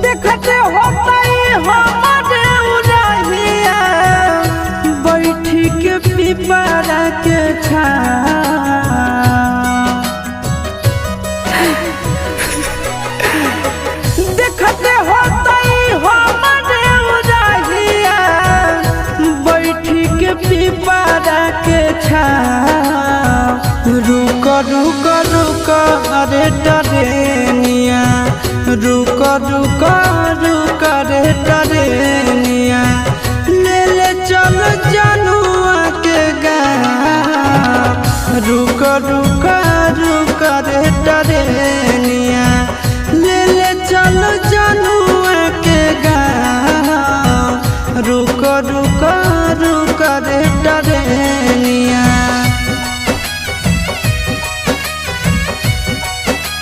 देखते होता हमारे उड़हिया बैठी के पिपरा के देखते होता हमारे उड़हिया बैठी के पिपरा के रुक रुक रुक अरे टरेनिया रुक रुक रुक रे टरेनिया ले ले चल जनुआ के गाँव रुक रुक रुक रे टरेनिया।